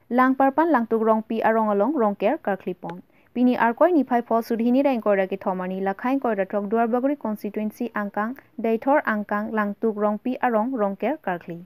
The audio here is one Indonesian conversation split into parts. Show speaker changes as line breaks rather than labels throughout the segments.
lang parpan lang tugrong pi arong along rongker karklipon. Pini arkoi ni phai pho sudhini reng koira ki thomani lakhain koira thok duarbaguri constituency angkang daithor angkang lang tugrong pi arong rongker karkli.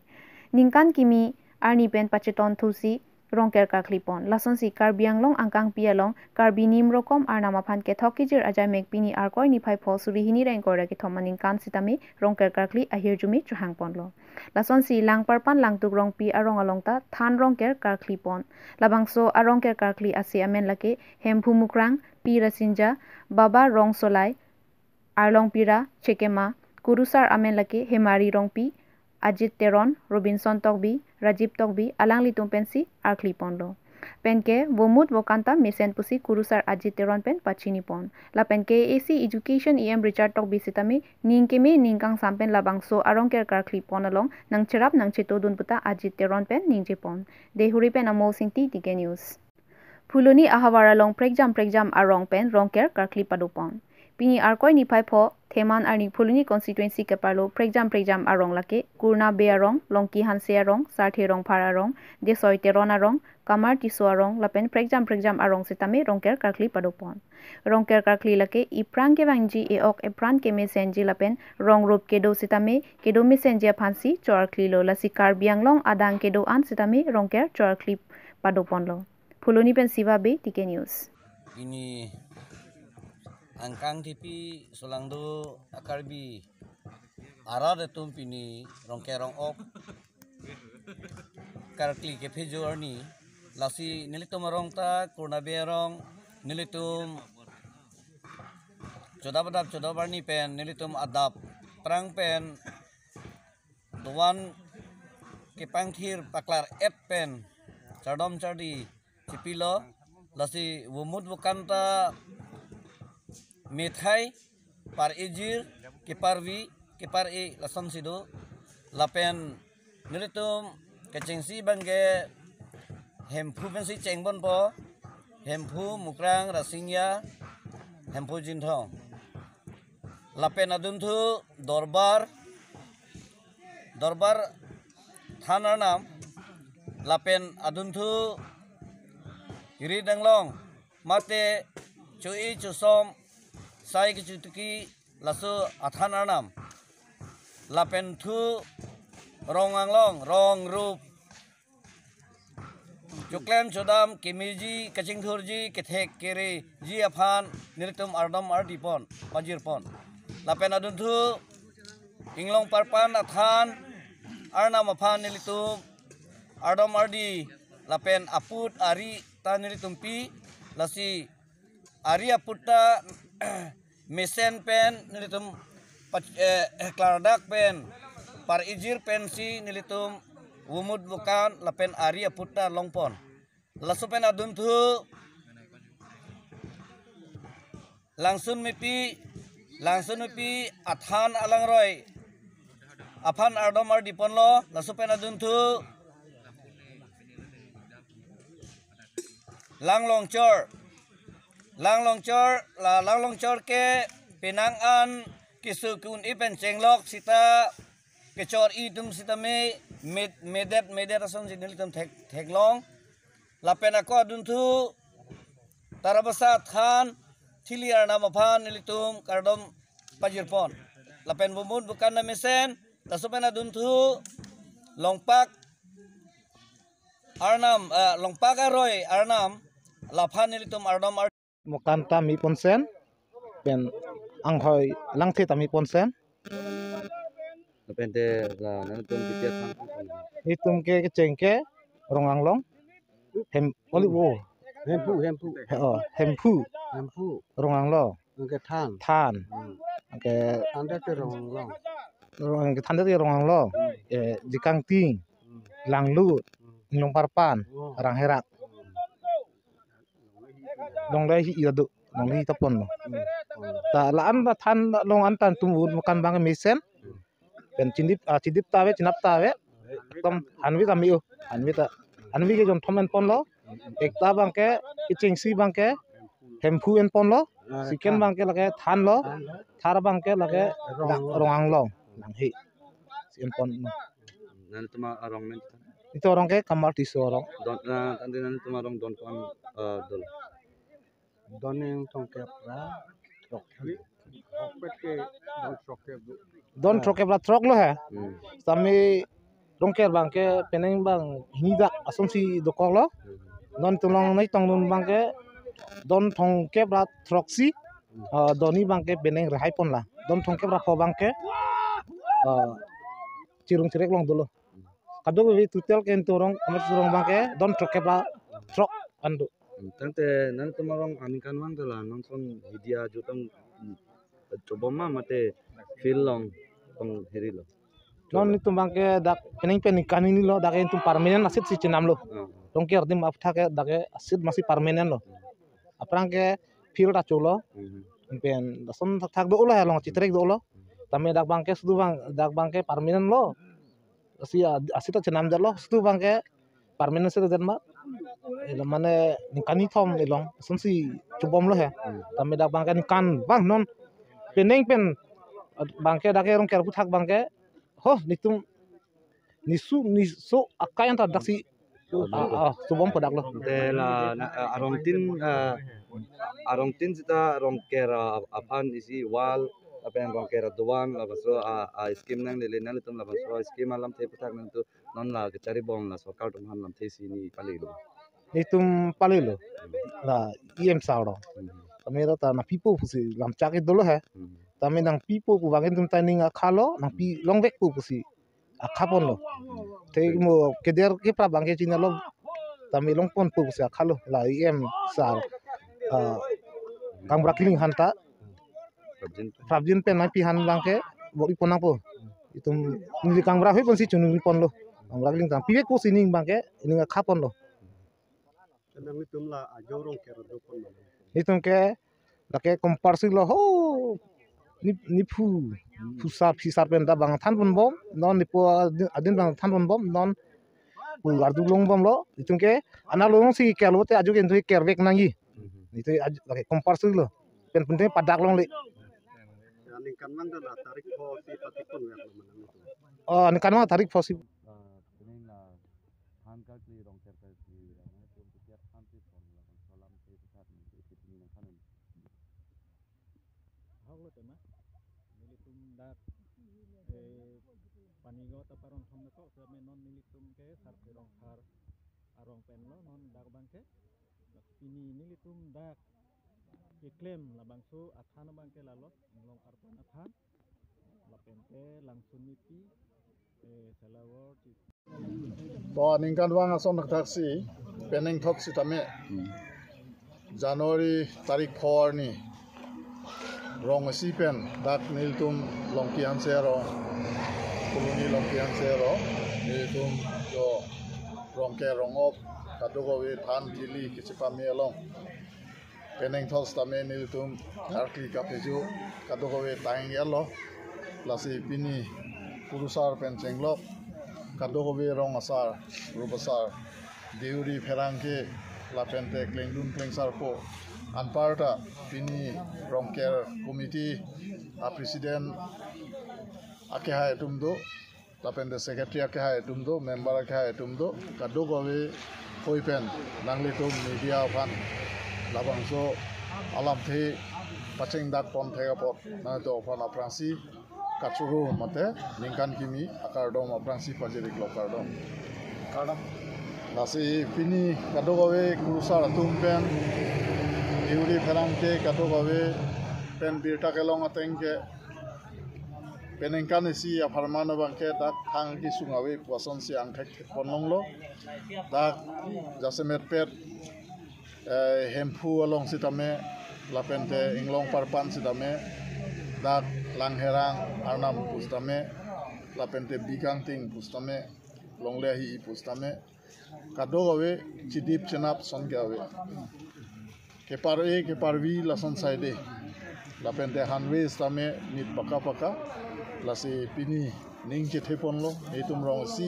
Ningkan kimi arni pen pacheton thusi rongker karklipon. Lason si karbianglong angkang pialong karbi nimrokom arnama phan ke thokijir ajai mek pini arkoi ni phai pho sudhini reng koira ki thomani kan sitami rongker karkli ahir jumi chuhang ponlo. Lason si lang parpan lang tugrong pi arong alongta than rongker karklipon. Labangso arongker karkli asi amen lake hempu mukrang pi rasinja baba rong solai arlong pira chekema kurusar amen lake hemari rong pi Ajit Teron, Robinson Tokbi, Rajib Tokbi, alang litung pensi arkli ponlo. Penke womut wokanta mesen pusi kurusar Ajit Teron pen pachini pon. La penke AC Education EM Richard Tokbi sitami ningkeme ningkang sampen labangso arongker karkli pon along nang cerap nang cito dun puta Ajit Teron pen ningje pon. Dehuri pen amol singti Tike News. Fuluni ahawara long pregjam arong pen rongker karkli padupon. Pini arkoi ni phai pho theman arni phuluni constituency ke parlo pregjam arong lake kurna be arong longki hanse arong sarthe rong phar arong desoi teron arong kamar tiso arong lapen pregjam arong sitame rongker karkli padopon rongker karkli lake iprang ke bangji e ok epran ke mesenji lapen rong rup ke do sitame ke do mesenji phansi chorkli lo lasikar bianglong adang ke do an sitame rongker chorkli padopon lo phuluni pen siva be Tike News.
Ini angkang tipi solangdo akarbi arar etum pini rongkerong ok karkli ke pejorni lasi nilitum rongta kurna berong nilitum chodabarni pen nilitum adap perang pen duan ke pangthir paklar ep pen chardom chardi tipilo lasi wumut bukanta Methai par ejir kipar e lason sido lapen nilitum kecengsi bangge hempu pensi cengbon po hempu mukrang rasingya hempu jinthong lapen aduntu dorbar thanar nam lapen aduntu iri danglong mate chui chusom sai ki chutuki lasu athan arnam lapen thu rong anglong rong rup chuklem chodam kimiji kachingthurji kethek kere ji afan niritum ardam ardipon majirpon lapen adun thu inglong parpan athan arnam afan nilitum ardam ardi lapen aput ari ta nilitum pi lasi ari aputta mesen pen nilitum klardak pen par ijir pensi nilitum wumud bukan lapen ari aputta longpon lasu pen adun thu langsun mipi athan alangroi afan ardomar dipon lo lasu pen adun thu langlongchor ke pinangan kisukun ipen cenglok sita kecor idum sita medet ason jinilitum teglong lapen ako adun thu tarabasa than thiliar nama phan nilitum kardom pajirpon lapen bumud bukan na mesen lasupen adun thu longpak aroi arnam laphan nilitum ardom
Mokanta mi ponsen pen anghoi langthi tami ponsen
Depende la nalitum tiket
itum ke cengke ronganglong hem olivo hempu ronganglo
ke
than ke
anda ke ronglong
ke thanda ke ronganglo jikang ting langlut nyong parpan rang herak long dai hi adu long hi tapon lo ta laan da than long an tan tumud makan bang mesen pen chidip tawe chinap tawe tom hanwi ke jom thomen pon lo ekta bang ke ichingsi bang ke hempu en pon lo siken bang ke lage than lo thar bang ke lage rongang lo nang hi siken pon
nalitum arong men
Itu orang ke kamar tisu orang.
Don tadi nanti tumarong don kon dol. Don yang tongkep lah.
Don truk ke berat truk lo ya. Sami rongker bang ke peneng bang hinida asumsi dokol lo. Don tulong nai tong don bang ke don thong ke berat truk si. Doni bang ke peneng rahai pon lah. Don thong ke berat bang ke cirung cirek long dulu. Kadang we tutel ke turong amat turong bang ke don truk ke berat truk andu.
Tante nanti tumarong amikan mang tu lah nonton hidia jutong coba mah mate feel long peng heri lo.
Non itu bang ke dak peneng kan ini lo dak itu permanen asit si cenam lo. Rongker dim apta ke dak asit masih permanen lo. Aprang ke feel ta chulo. Pen dason thak do lo ya long citrek do lo. Tame dak bang ke sudu bang dak bang ke permanen lo. Asi asit ta cenam lo sudu bang ke permanen se den ma. Ilo mane nikani thom ilong sunsi chubom lo ya. Tame dak bang ke nikan bang non peneng pen bang ke dak rongker puthak bang ke ho nitum nisu akayan ta dak si chubom padak lo.
Tante lah arong tin kita rongker apan isi wal apa yang rongker doang lapas so skim nang lele nang itu lapas so skim alam te putak nang tu non lah kecari bom lah sokal tuhan lam te sini paling lo.
Nitum palilo la iem sauro. Tame ta na pipo pusi lam chake dolo hai. Tame nang pipo pu bangin tum taining akhalo nang pi longbek pu pusi akhapon lo. Te mo keder ke pra bangke china lo tame longpon pu pusi akhalo la iem sar kang brakling hanta prabjin pen nai pi han bangke bori ponang po. Itum nili kang bra hoi pon si chunu pon lo. Kang brakling tang piwek pu sining bangke ini akhapon lo. Nitum ke lake komparsi lo ho nipu pusar penta bang than pun bom non nipu adin bang than pun bom non ardu long bom lo nitum ke ana long si ke lo te aju ke ndui kervek nangi nitu lake komparsi lo pen punte padak long le nikan ma tarik fosi
panigo taparon thom ko se menon nilitum ke sar pirong har arong pen lo non dak bangke pini nilitum dak iklem la bangsu athan bangke lalot long karpan athan la pente langsung nipi selawor
to ningkan wang ason taksi peneng thok si tame January tarik 4 ni rong si pen dak nilitum longkian sero kuluni longkian sero nilitum jo rongke rongop kadugo we than tili kichipami along peneng thok tame nilitum arki kapeju kadugo we tang yalo lasi pini kurusar pen chenglok kadugo we rong asar rubasar deuri pherangke la pente klengdun klengsar po anparta pini rongker committee a president ake ha tumdo la pente secretary ake ha tumdo member ake ha tumdo kadugo we hoipen nangli tum media fan labangso alam the pacheng dak pon thega pot na to fan apransi kachuru mate ningkan kimi akardom apransi pajerik lokardom kadam nasi pini kadogawe kurusar tumpen diuri ferangke kadogawe pen birta kelong atengke penengkan si aparmano bangke dak hang ki sungawe puason si angkek pononglo dak jasemet pet hempu along sitame lapente inglong parpan sitame dak langherang arnam pustame lapente bigang ting pustame longlehi pustame kadogawe chidip chenap songawe keparvi lason saide lapente hanwe stame nit paka lasi pini ningche theponlo etum rong si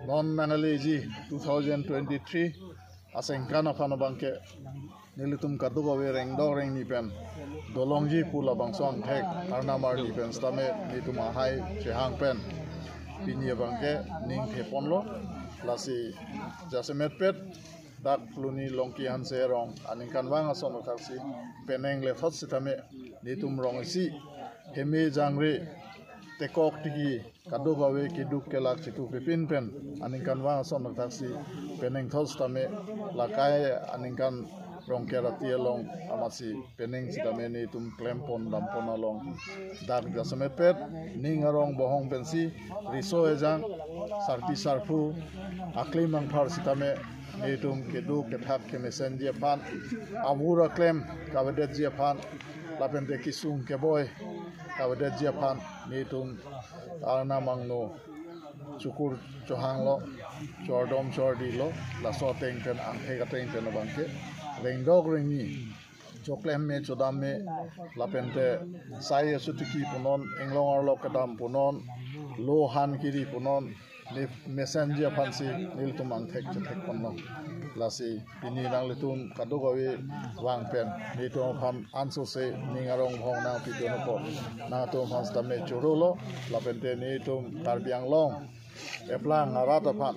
non nanaleji 2023 asengkana phano bangke nilitum kadogawe reng ni pen dolongji pula bangson thek arnamar ni pen stame nitum ahai chehang pen pini bangke ning theponlo lasi jasemet pet dak luni longki hanse rong aning kan wang ason taksi peneng le thot sitame nitum rong si heme jangre tekok tigi kado gawe kiduk kelak situ pipin pen aning kan wang ason taksi peneng thot sitame lakai aning kan rong kera tielong amasi peneng sitame nitum klempon dampon along dak jasemet pet ning arong bohong pensi riso ejang sarti sarfu aklim ang thar sitame nitum kedu kethak kemesen dia pan amura klem kawadet dia pan lapente kisung keboy kawadet dia pan nitum arna mangno cukur johang lo chordom chordi lo la so teng ten ang he gateng ten bangke rengdog rengi choklem me chodam me lapente sai sutiki punon englong arlo kadam punon lo han kiri punon messenger fansi nil tumang thek thek konno lasi pini nang litun kadogawi wang pen ni to pham anso se ningarong hong na pi to po na to pham stame churolo la pente ni to karbiang long eplang arata phan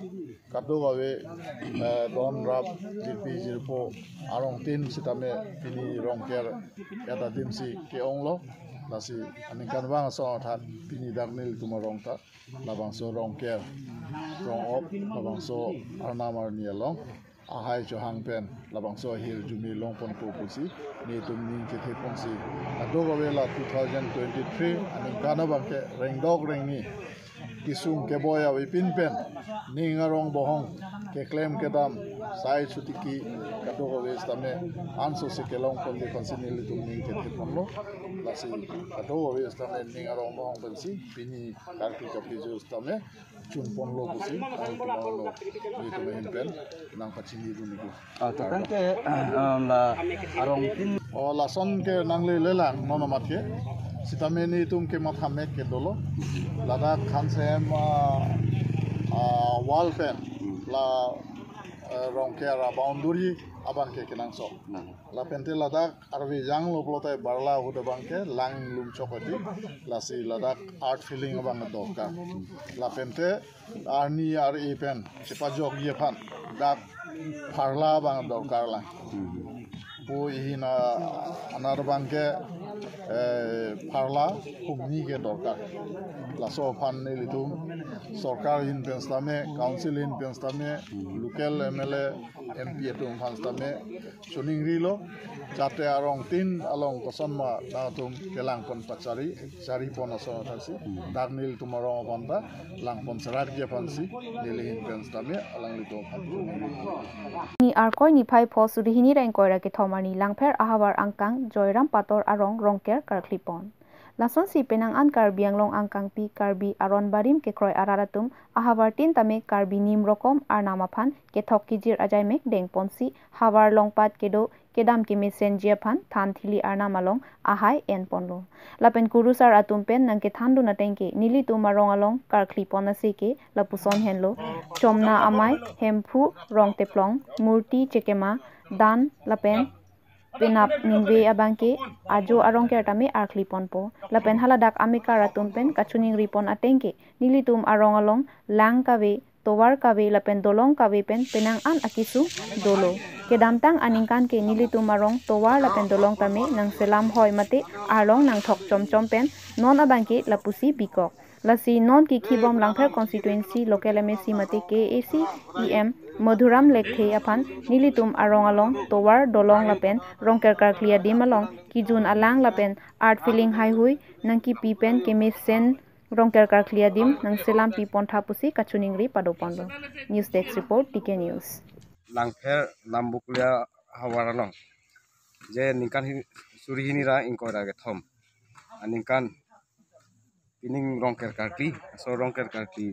kadogawi don rap dipi jirpo arong tin sitame pini rong ker eta dimsi ke onglo lasi anikan wang so that pini dagnil tumarong ta labang so rong ker rong op labang so arnamar nialong ahai cho hang pen labang so hil jumi long pon ko pusi ni tum ning ke the pon si adoga wela 2023 anikana bangke rengdog rengi kisung ke boya wipin pen ningarong bohong ke claim ke dam sai sutiki kadoga wes tame anso se kelong pon de konsinil tum ning ke pon lo lasi kadoga wes tame ningarong bohong pensi pini karti kapi jus tame chun pon lo pusi al lo ni to ben pen nang pachini du ni
to kan ke la arong tin
o la son ke nang le lelang nono matke sitame ni tum ke mathamek ke dolo Ladakh Khansem wall pen la rongkera boundary abang ke kenang so la pente Ladakh arwi jang lo plotai barla huda bangke lang lum chokoti la si Ladakh art feeling abang doka la pente arni ar e pen chepa jog ye phan dak parla bang dokar la po ihina anar bangke parla humni ke dorkar la so fan ne litum sarkar in penstame council in penstame local mla mp tum fanstame chuning rilo jate arong tin along kosonma datum kelang pon pachari sari pon aso thasi darnil tumaro panda lang pon sarar ge pansi nilin penstame alang litum
ni arkoi ni phai pho surihini rain koira ke thomani langpher ahawar angkang joyram pator arong rongker karklipon lason si penang an karbiang long angkang pi karbi aron barim ke kroi araratum ahawar tin tame karbi nim rokom arnama phan ke thok kijir ajai mek deng ponsi hawar longpat kedo kedam ki mesen jia phan than thili arnama long ahai en ponlo lapen kurusar atum pen nang ke thandu na tengke nili tumarong along karklipon ase ke lapuson henlo chomna amai hemphu rong teplong murti chekema dan lapen penap ningwe abangke ajo arong kertame arklipon po lapen haladak amika ratum pen kachuning ripon atengke nilitum arong along lang kawe towar kawe lapen dolong kawe pen penang an akisu dolo kedamtang aningkan ke nilitum arong towar lapen dolong tame nang selam hoi mate arong nang thok chom pen non abangke lapusi bikok lasi non ki khibom langpher constituency local msc mate KAC em Madhuram Lekthe aphan nilitum arong along towar dolong lapen rongker karklia dim along kijun alang lapen art feeling hai hui nangki pipen kemisen rongker karklia dim nang selam pi pontha pusi kachuningri padopondo news desk report TK news
langpher lambuklia hawaralong je ningkan surihini ra ingkora ge thom aningkan pining rongker karki so rongker karki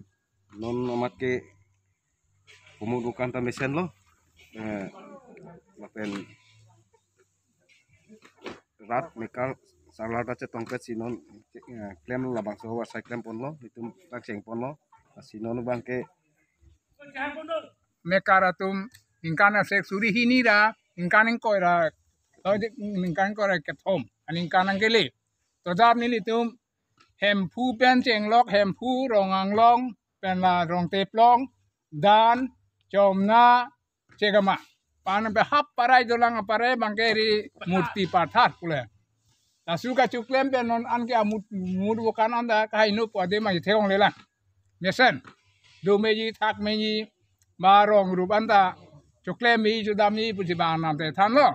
non amat ke pumudukan ta mesen lo lapen rat mekal salata che tongpet sinon klem labang so war sai klem ponlo itu tak seng ponlo sinon bangke
mekaratum ingkana sek surihini ra ingkaning koira ingkan koira ketom aningkanang gele todap nilitum hem pu pen chenglok hem pu ronganglong pen la rong teplong dan comna cegama pan pe hap parai dolang apare bangkeri murti pathar pule tasuka cuklem pe non an ke mud bukan anda kainu pade ma theong lela mesen do meji thak meji barong rubanda cuklem mi judami puji banam te than lo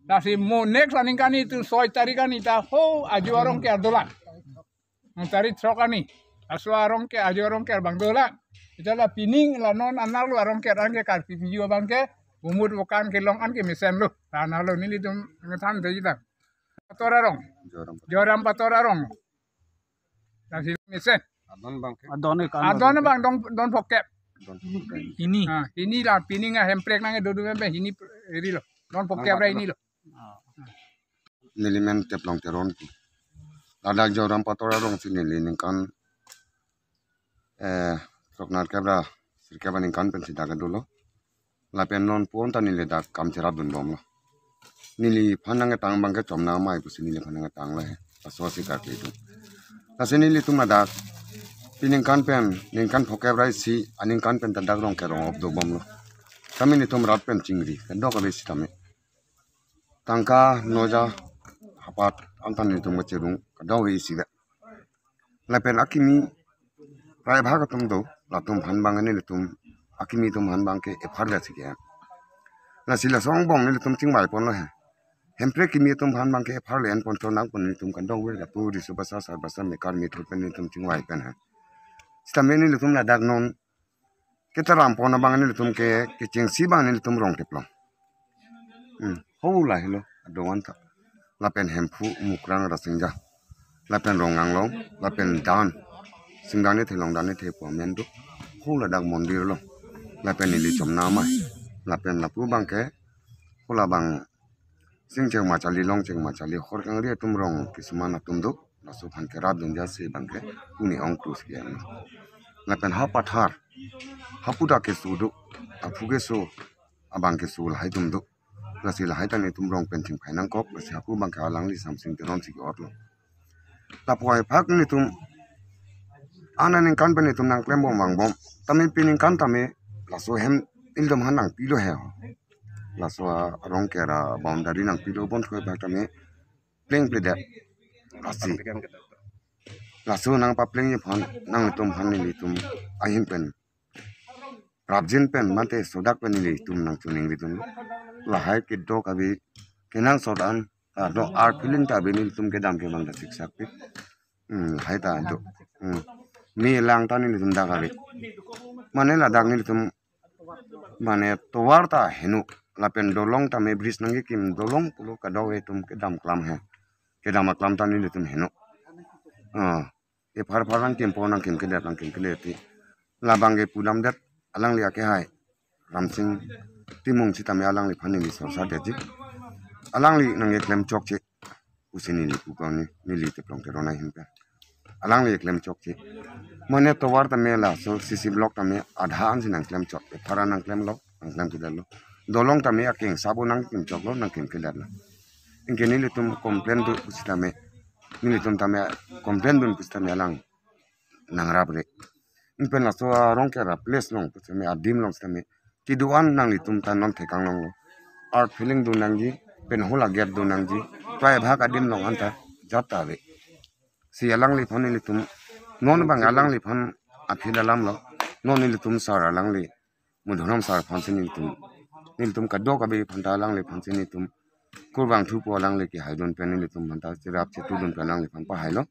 tasi mo next aningkani tu 6 tarikani ta ho ajuarong ke dolang tari trokani aswarong ke ajuarong ke bang dolang itulah pining la non anak lu arong ke rang ke kar pipiu bang ke umur bukan ke long an ke mesen lu tanah lu ni tum ngetan te jita patorarong joram patorarong nasi mesen adon bang don pokep ini lah pining ah hemprek nang dodu membe ini eri lo don pokep ra ini lo
nilimen teplong teron ladak joram patorarong sini liningkan Soknar kebra sirkeba ningkan pensi daga dulu lapen non pon ta nile dak kam cerap dun bom lo nili phanang tang bang ke chomna mai pusi nili phanang tang la aso si ka ke tu taseni li tuma dak piningkan pen ningkan phokebra si aningkan pen ta dak rong ke rong ob do bom lo kami ni tum rat pen chingri ken dok be si tame tangka noja hapat antan ni tum cherung ka daw wi si ga lapen akimi rai bhaga tum do latum hanbang ni litum akimi tum hanbang ke efarda sikya la sila song bong ni litum chingbai pon lo he hempre kimi tum hanbang ke efarle en pon to nang pon ni tum kan dong we la pu ri subasa sar basa me kar mi thur pen ni tum chingbai pen ha stame ni litum la dag non ke taram pon bang ni litum ke ching si bang ni litum rong teplong ho la helo do wan ta la pen hempu mukrang ra singja la pen rong ang long la pen dan singdane thelong dane the po mendo hula dak mondir lo lapen ni chomna mai lapen lapu bangke hula bang singcheng ma chali long cheng ma chali khor kang ri tum rong kisman atum do lasu phan ke rab dun ja se bangke uni ong krus ke lapen ha pathar hapuda ke sudu apu ke so abang ke sul hai tum do lasil hai tan tum rong pen ching phainang kop lasi hapu bangke alang li samsing te ron si ke otlo lapuai phak ni tum anan kan bani tum nang klem bom wang bom tami pining kan tami laso hem ildom hanang pilo he laso rong kera boundary nang pilo bon thoi ba tami pling plede lasi laso nang pa pling ye phon nang tum phan ni tum ahim pen rabjin pen mate sodak pen ni tum nang chuning ri tum la hai ke do ka bi kenang sodan do ar feeling ta bi ni tum ke dam ke mang da siksak pi hai ta do mi lang tani ni tum daga be mane la dag ni tum mane towar ta henu lapen dolong ta me bris nangi kim dolong pulo ka dawe tum ke dam klam he ke dam klam tani ni tum henu e phar pharang kim po nang kim ke dat nang kim ke leti la bange pulam dat alang li ake hai ramsing timung chi tam alang li phani ni so sa de ji alang li nang e klem chok che usini ni pu ko ni li te plong te rona himpe alang le klem chok che mane to war ta mela so cc block ta me adha an sin klem chok e phara nang klem lo nang klem tu dalo dolong ta me aking sabu nang kim chok lo nang kim ke dalo inke ni le tum complain du pusita me ni le tum ta me complain dun pusita me alang nang rabre in pen la so rong ke ra place long pusita me adim long sta me ti duan nang li tum ta non thekang long lo art feeling du nang ji pen hola get du nang ji prai bhag adim long anta jata ve si alang li phone li tum non bang alang li phon aphila lam lo non li tum sar alang li mudhoram sar phon sin ni tum ka do ka be phon ta alang li phon sin ni tum kurbang thu po alang li ki haidon pen ni tum man ta sirap che tu dun alang li phon pa hailo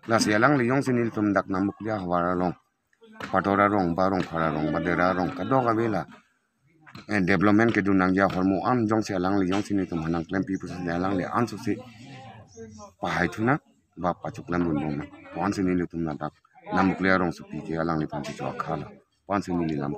la si alang li yong sin ni tum dak na muklia hawara long patora rong barong khara rong badera rong ka do ka be la and development ke dunang ya hormo an jong se alang li yong sin ni tum hanang klem pi pu se alang li an su se pa hai thuna ba pachuk lam bun bom pon se ni tum na dak namuklia rong su pi ke alang li phan chi chwa khala pon se ni lam